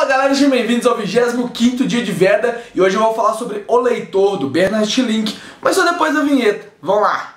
Galera, sejam bem-vindos ao 25º dia de Veda e hoje eu vou falar sobre O Leitor, do Bernard Link, mas só depois da vinheta. Vamos lá!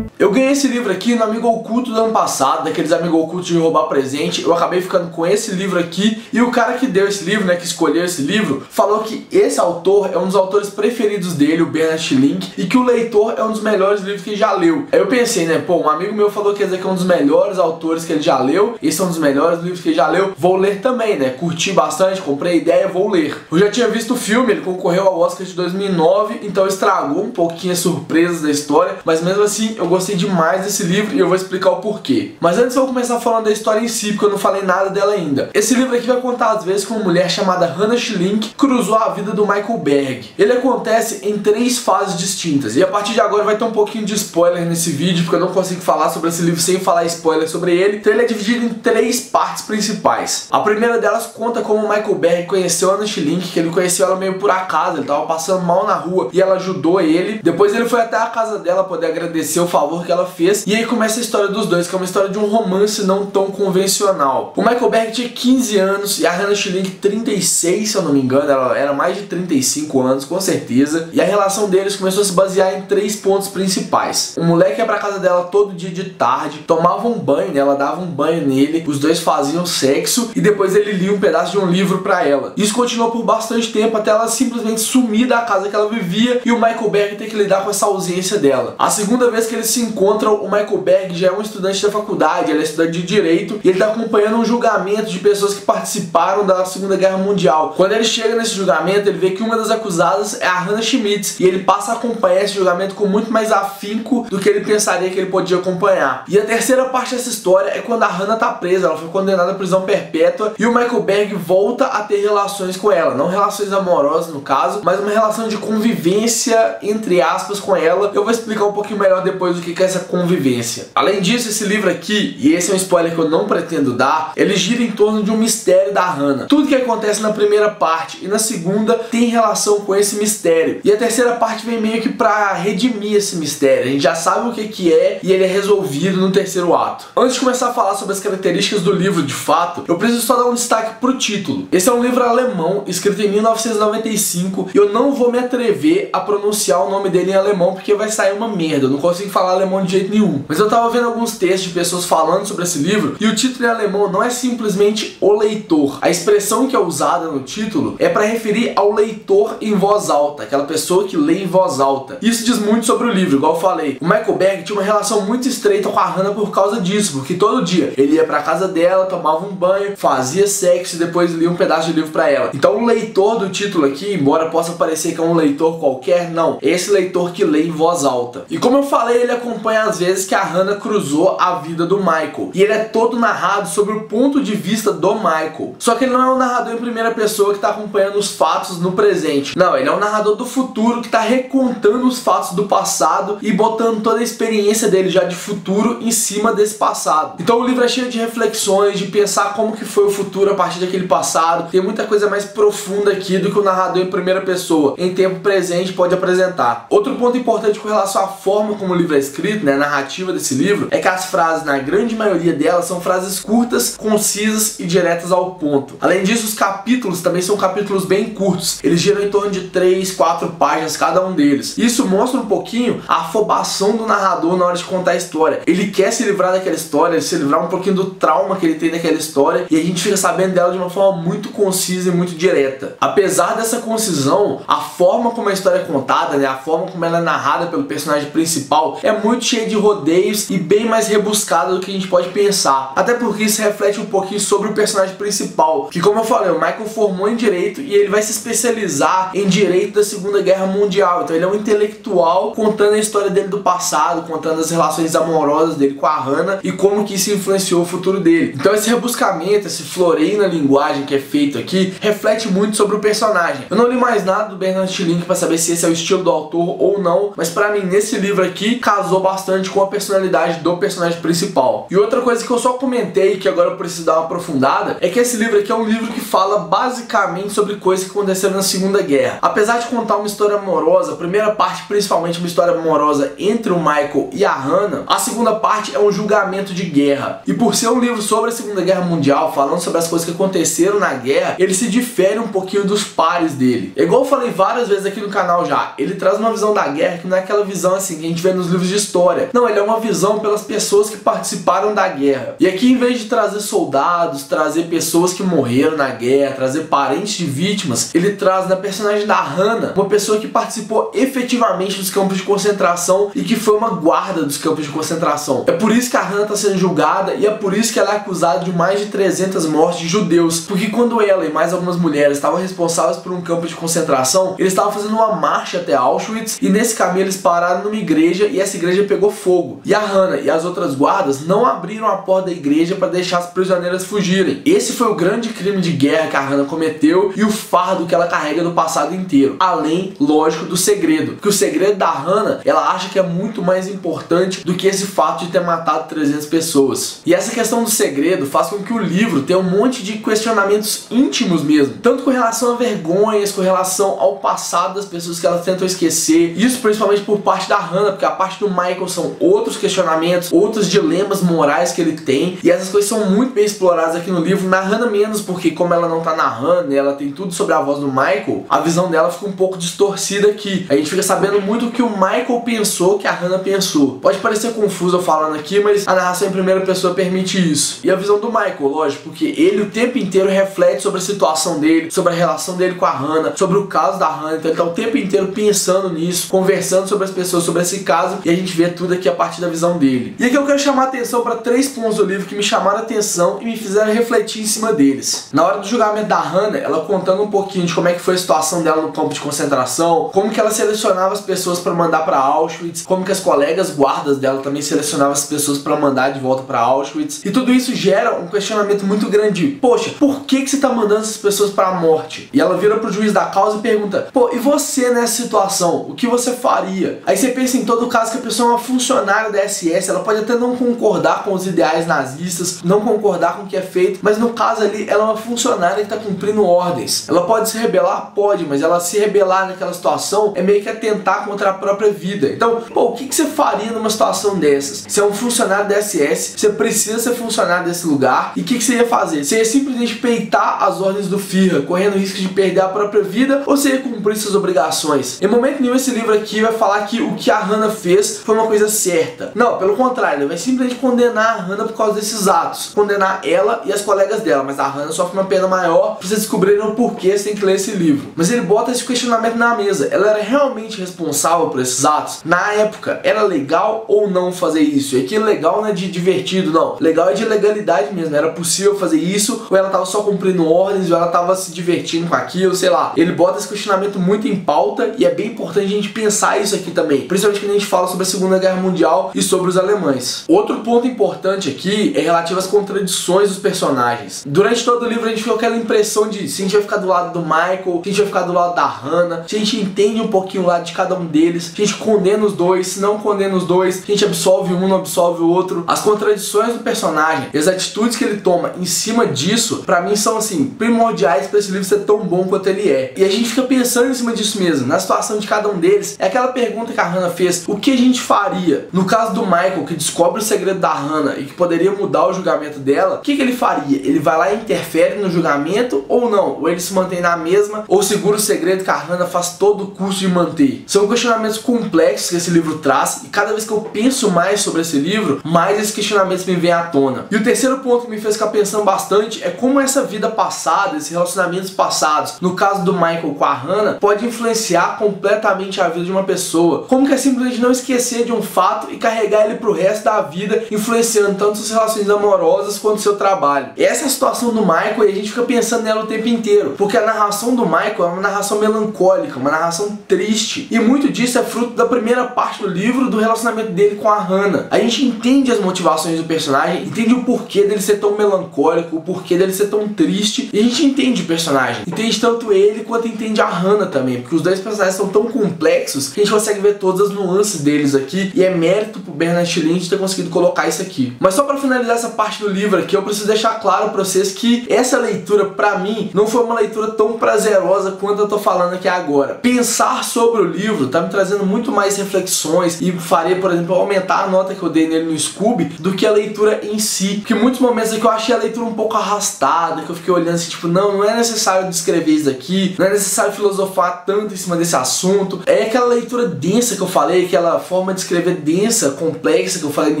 Eu ganhei esse livro aqui no Amigo Oculto do ano passado, daqueles amigos ocultos de roubar presente. Eu acabei ficando com esse livro aqui e o cara que deu esse livro, que escolheu esse livro, falou que esse autor é um dos autores preferidos dele, o Bernard Link, e que O Leitor é um dos melhores livros que ele já leu. Aí eu pensei, um amigo meu falou que esse aqui é um dos melhores autores que ele já leu, esse é um dos melhores livros que ele já leu, vou ler também, curti bastante, comprei a ideia, vou ler. Eu já tinha visto o filme, ele concorreu ao Oscar de 2009, então estragou um pouquinho as surpresas da história, mas mesmo assim eu gostei demais desse livro e eu vou explicar o porquê. Mas antes eu vou começar falando da história em si, porque eu não falei nada dela ainda. Esse livro aqui vai contar às vezes com uma mulher chamada Hannah Schilling que cruzou a vida do Michael Berg. Ele acontece em 3 fases distintas e a partir de agora vai ter um pouquinho de spoiler nesse vídeo, porque eu não consigo falar sobre esse livro sem falar spoiler sobre ele. Então ele é dividido em 3 partes principais. A primeira delas conta como o Michael Berg conheceu a Hannah Schilling, que ele conheceu ela meio por acaso, ele tava passando mal na rua e ela ajudou ele. Depois ele foi até a casa dela poder agradecer o favor que ela fez, e aí começa a história dos dois, que é uma história de um romance não tão convencional. O Michael Berg tinha 15 anos e a Hannah Schilling 36, se eu não me engano, ela era mais de 35 anos, com certeza, e a relação deles começou a se basear em 3 pontos principais. O moleque ia pra casa dela todo dia de tarde, tomava um banho, ela dava um banho nele, os dois faziam sexo e depois ele lia um pedaço de um livro pra ela. Isso continuou por bastante tempo até ela simplesmente sumir da casa que ela vivia e o Michael Berg ter que lidar com essa ausência dela. A segunda vez que eles se encontram, o Michael Berg já é um estudante da faculdade, ele é estudante de Direito e ele está acompanhando um julgamento de pessoas que participaram da Segunda Guerra Mundial. Quando ele chega nesse julgamento, ele vê que uma das acusadas é a Hannah Schmitz e ele passa a acompanhar esse julgamento com muito mais afinco do que ele pensaria que ele podia acompanhar. E a terceira parte dessa história é quando a Hannah tá presa, ela foi condenada à prisão perpétua e o Michael Berg volta a ter relações com ela, não relações amorosas no caso, mas uma relação de convivência entre aspas com ela. Eu vou explicar um pouquinho melhor depois o que é essa convivência. Além disso, esse livro aqui, e esse é um spoiler que eu não pretendo dar, ele gira em torno de um mistério da Hannah. Tudo que acontece na primeira parte e na segunda tem relação com esse mistério. E a terceira parte vem meio que pra redimir esse mistério. A gente já sabe o que é e ele é resolvido no terceiro ato. Antes de começar a falar sobre as características do livro de fato, eu preciso só dar um destaque pro título. Esse é um livro alemão, escrito em 1995, e eu não vou me atrever a pronunciar o nome dele em alemão porque vai sair uma merda. Eu não consigo falar alemão de jeito nenhum. Mas eu tava vendo alguns textos de pessoas falando sobre esse livro e o título em alemão não é simplesmente O Leitor. A expressão que é usada no título é para referir ao leitor em voz alta, aquela pessoa que lê em voz alta. Isso diz muito sobre o livro, igual eu falei. O Michael Berg tinha uma relação muito estreita com a Hannah por causa disso, porque todo dia ele ia pra casa dela, tomava um banho, fazia sexo e depois lia um pedaço de livro pra ela. Então o leitor do título aqui, embora possa parecer que é um leitor qualquer, não. É esse leitor que lê em voz alta. E como eu falei, ele acompanha às vezes que a Hannah cruzou a vida do Michael. E ele é todo narrado sobre o ponto de vista do Michael. Só que ele não é um narrador em primeira pessoa que está acompanhando os fatos no presente. Não, ele é um narrador do futuro que está recontando os fatos do passado e botando toda a experiência dele já de futuro em cima desse passado. Então o livro é cheio de reflexões, de pensar como que foi o futuro a partir daquele passado. Tem muita coisa mais profunda aqui do que o narrador em primeira pessoa, em tempo presente, pode apresentar. Outro ponto importante com relação à forma como o livro é escrito, a narrativa desse livro, é que as frases, na grande maioria delas, são frases curtas, concisas e diretas ao ponto. Além disso, os capítulos também são capítulos bem curtos. Eles giram em torno de 3, 4 páginas cada um deles. Isso mostra um pouquinho a afobação do narrador na hora de contar a história. Ele quer se livrar daquela história, se livrar um pouquinho do trauma que ele tem naquela história, e a gente fica sabendo dela de uma forma muito concisa e muito direta. Apesar dessa concisão, a forma como a história é contada, a forma como ela é narrada pelo personagem principal, é muito cheia de rodeios e bem mais rebuscada do que a gente pode pensar. Até porque isso reflete um pouquinho sobre o personagem principal, que, como eu falei, o Michael formou em Direito e ele vai se especializar em Direito da Segunda Guerra Mundial. Então ele é um intelectual contando a história dele do passado, contando as relações amorosas dele com a Hannah e como que isso influenciou o futuro dele. Então esse rebuscamento, esse floreio na linguagem que é feito aqui, reflete muito sobre o personagem. Eu não li mais nada do Bernard Link para saber se esse é o estilo do autor ou não, mas pra mim, nesse livro aqui, casou bastante bastante com a personalidade do personagem principal. E outra coisa que eu só comentei, que agora eu preciso dar uma aprofundada, é que esse livro aqui é um livro que fala basicamente sobre coisas que aconteceram na Segunda Guerra. Apesar de contar uma história amorosa, a primeira parte principalmente uma história amorosa entre o Michael e a Hannah, a segunda parte é um julgamento de guerra. E por ser um livro sobre a Segunda Guerra Mundial, falando sobre as coisas que aconteceram na guerra, ele se difere um pouquinho dos pares dele. É igual eu falei várias vezes aqui no canal já, ele traz uma visão da guerra que não é aquela visão assim que a gente vê nos livros de história. Não, ele é uma visão pelas pessoas que participaram da guerra. E aqui, em vez de trazer soldados, trazer pessoas que morreram na guerra, trazer parentes de vítimas, ele traz na personagem da Hannah uma pessoa que participou efetivamente dos campos de concentração e que foi uma guarda dos campos de concentração. É por isso que a Hannah está sendo julgada e é por isso que ela é acusada de mais de 300 mortes de judeus. Porque quando ela e mais algumas mulheres estavam responsáveis por um campo de concentração, eles estavam fazendo uma marcha até Auschwitz e nesse caminho eles pararam numa igreja e essa igreja pegou fogo. E a Hannah e as outras guardas não abriram a porta da igreja para deixar as prisioneiras fugirem. Esse foi o grande crime de guerra que a Hannah cometeu e o fardo que ela carrega do passado inteiro. Além, lógico, do segredo. Porque o segredo da Hannah, ela acha que é muito mais importante do que esse fato de ter matado 300 pessoas. E essa questão do segredo faz com que o livro tenha um monte de questionamentos íntimos mesmo. Tanto com relação a vergonhas, com relação ao passado das pessoas que elas tentam esquecer. Isso principalmente por parte da Hannah, porque a parte do Michael são outros questionamentos, outros dilemas morais que ele tem. E essas coisas são muito bem exploradas aqui no livro. Na Hannah menos, porque como ela não tá narrando, ela tem tudo sobre a voz do Michael, a visão dela fica um pouco distorcida aqui. A gente fica sabendo muito o que o Michael pensou, que a Hannah pensou. Pode parecer confuso eu falando aqui, mas a narração em primeira pessoa permite isso. E a visão do Michael, lógico, porque ele o tempo inteiro reflete sobre a situação dele, sobre a relação dele com a Hannah, sobre o caso da Hannah. Então ele tá o tempo inteiro pensando nisso, conversando sobre as pessoas, sobre esse caso, e a gente vê tudo aqui a partir da visão dele. E aqui eu quero chamar a atenção para 3 pontos do livro que me chamaram a atenção e me fizeram refletir em cima deles. Na hora do julgamento da Hannah, ela contando um pouquinho de como é que foi a situação dela no campo de concentração, como que ela selecionava as pessoas para mandar para Auschwitz, como que as colegas guardas dela também selecionavam as pessoas para mandar de volta para Auschwitz. E tudo isso gera um questionamento muito grande. Poxa, por que você tá mandando essas pessoas para a morte? E ela vira pro juiz da causa e pergunta: pô, e você nessa situação? O que você faria? Aí você pensa em todo caso que a pessoa é uma funcionária da SS, ela pode até não concordar com os ideais nazistas, não concordar com o que é feito, mas no caso ali ela é uma funcionária que tá cumprindo ordens. Ela pode se rebelar? Pode, mas ela se rebelar naquela situação é meio que atentar contra a própria vida. Então, pô, o que você faria numa situação dessas? Você é um funcionário da SS, você precisa ser funcionário desse lugar, e o que você ia fazer? Você ia simplesmente peitar as ordens do Führer, correndo risco de perder a própria vida, ou você ia cumprir suas obrigações? Em momento nenhum esse livro aqui vai falar que o que a Hannah fez foi uma coisa certa. Não, pelo contrário, ele vai simplesmente condenar a Hannah por causa desses atos. Condenar ela e as colegas dela, mas a Hannah sofre uma pena maior. Pra vocês descobrirem o porquê, você tem que ler esse livro. Mas ele bota esse questionamento na mesa. Ela era realmente responsável por esses atos? Na época, era legal ou não fazer isso? E aqui legal não é de divertido, não. Legal é de legalidade mesmo. Era possível fazer isso, ou ela tava só cumprindo ordens, ou ela tava se divertindo com aquilo, sei lá. Ele bota esse questionamento muito em pauta e é bem importante a gente pensar isso aqui também. Principalmente quando a gente fala sobre a Segunda Guerra Mundial e sobre os alemães. Outro ponto importante aqui é relativo às contradições dos personagens. Durante todo o livro a gente fica com aquela impressão de se a gente vai ficar do lado do Michael, se a gente vai ficar do lado da Hannah, se a gente entende um pouquinho o lado de cada um deles, se a gente condena os dois, se não condena os dois, se a gente absolve um, não absolve o outro. As contradições do personagem e as atitudes que ele toma em cima disso, pra mim são assim, primordiais pra esse livro ser tão bom quanto ele é. E a gente fica pensando em cima disso mesmo, na situação de cada um deles. É aquela pergunta que a Hannah fez: o que a gente faria? No caso do Michael, que descobre o segredo da Hannah e que poderia mudar o julgamento dela, o que ele faria? Ele vai lá e interfere no julgamento ou não? Ou ele se mantém na mesma, ou segura o segredo que a Hannah faz todo o custo de manter? São questionamentos complexos que esse livro traz, e cada vez que eu penso mais sobre esse livro, mais esses questionamentos me vêm à tona. E o terceiro ponto que me fez ficar pensando bastante é como essa vida passada, esses relacionamentos passados, no caso do Michael com a Hannah, pode influenciar completamente a vida de uma pessoa. Como que é simplesmente não esquecer de um fato e carregar ele pro resto da vida, influenciando tanto suas relações amorosas quanto seu trabalho. Essa é a situação do Michael e a gente fica pensando nela o tempo inteiro, porque a narração do Michael é uma narração melancólica, uma narração triste, e muito disso é fruto da primeira parte do livro, do relacionamento dele com a Hannah. A gente entende as motivações do personagem, entende o porquê dele ser tão melancólico, o porquê dele ser tão triste, e a gente entende o personagem, entende tanto ele quanto entende a Hannah também, porque os dois personagens são tão complexos que a gente consegue ver todas as nuances deles aqui, e é mérito pro Bernard Lynch ter conseguido colocar isso aqui. Mas só pra finalizar essa parte do livro aqui, eu preciso deixar claro pra vocês que essa leitura, pra mim, não foi uma leitura tão prazerosa quanto eu tô falando aqui agora. Pensar sobre o livro tá me trazendo muito mais reflexões e faria, por exemplo, aumentar a nota que eu dei nele no Scooby do que a leitura em si. Porque muitos momentos aqui eu achei a leitura um pouco arrastada, que eu fiquei olhando assim, tipo, não é necessário descrever isso aqui, não é necessário filosofar tanto em cima desse assunto. É aquela leitura densa que eu falei, aquela forma de escrever densa, complexa que eu falei no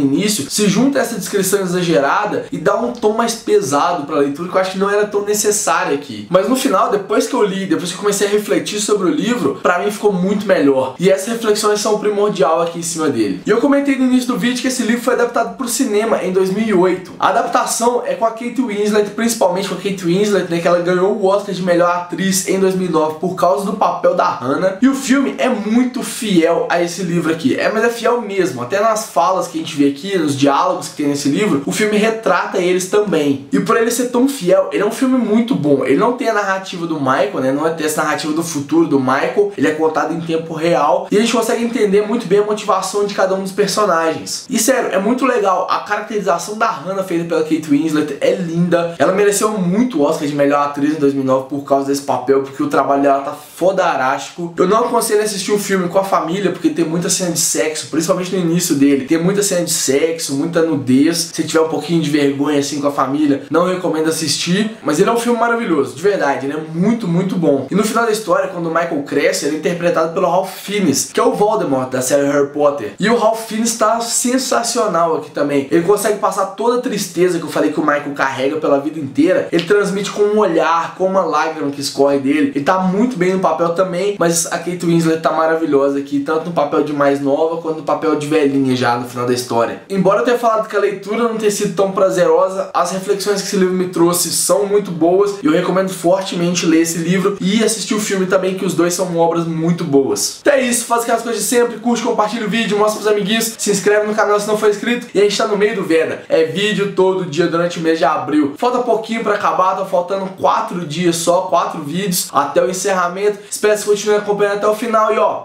início, se junta a essa descrição exagerada e dá um tom mais pesado pra leitura que eu acho que não era tão necessário aqui. Mas no final, depois que eu li, depois que eu comecei a refletir sobre o livro, pra mim ficou muito melhor. E essas reflexões são primordial aqui em cima dele. E eu comentei no início do vídeo que esse livro foi adaptado pro cinema em 2008. A adaptação é com a Kate Winslet, principalmente com a Kate Winslet, né, que ela ganhou o Oscar de melhor atriz em 2009 por causa do papel da Hannah. E o filme é muito fiel a esse livro aqui. Mas é fiel mesmo. Até nas falas que a gente vê aqui, nos diálogos que tem nesse livro, o filme retrata eles também. E por ele ser tão fiel, ele é um filme muito bom. Ele não tem a narrativa do Michael, né? Não é essa narrativa do futuro do Michael. Ele é contado em tempo real. E a gente consegue entender muito bem a motivação de cada um dos personagens. E sério, é muito legal. A caracterização da Hannah feita pela Kate Winslet é linda. Ela mereceu muito o Oscar de melhor atriz em 2009 por causa desse papel, porque o trabalho dela tá fodarástico. Eu não aconselho assistir o filme com a família, porque tem muita cena de sexo, principalmente no início dele. Tem muita cena de sexo, muita nudez. Se tiver um pouquinho de vergonha assim com a família, não recomendo assistir. Mas ele é um filme maravilhoso, de verdade. Ele é muito, muito bom. E no final da história, quando o Michael cresce, ele é interpretado pelo Ralph Fiennes, que é o Voldemort da série Harry Potter. E o Ralph Fiennes tá sensacional aqui também. Ele consegue passar toda a tristeza que eu falei que o Michael carrega pela vida inteira. Ele transmite com um olhar, com uma lágrima que escorre dele. Ele tá muito bem no papel também, mas a Kate Winslet tá maravilhosa aqui, tanto no papel de mais nova quanto no papel de velhinha já no final da história. Embora eu tenha falado que a leitura não tenha sido tão prazerosa, as reflexões que esse livro me trouxe são muito boas e eu recomendo fortemente ler esse livro e assistir o filme também, que os dois são obras muito boas. Então é isso, faz aquelas coisas de sempre, curte, compartilha o vídeo, mostra pros amiguinhos, se inscreve no canal se não for inscrito e a gente tá no meio do Veda. É vídeo todo dia durante o mês de abril. Falta pouquinho pra acabar, tá faltando 4 dias só, 4 vídeos até o encerramento. Espero que você continue acompanhando até o final e ó,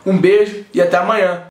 um beijo e até amanhã.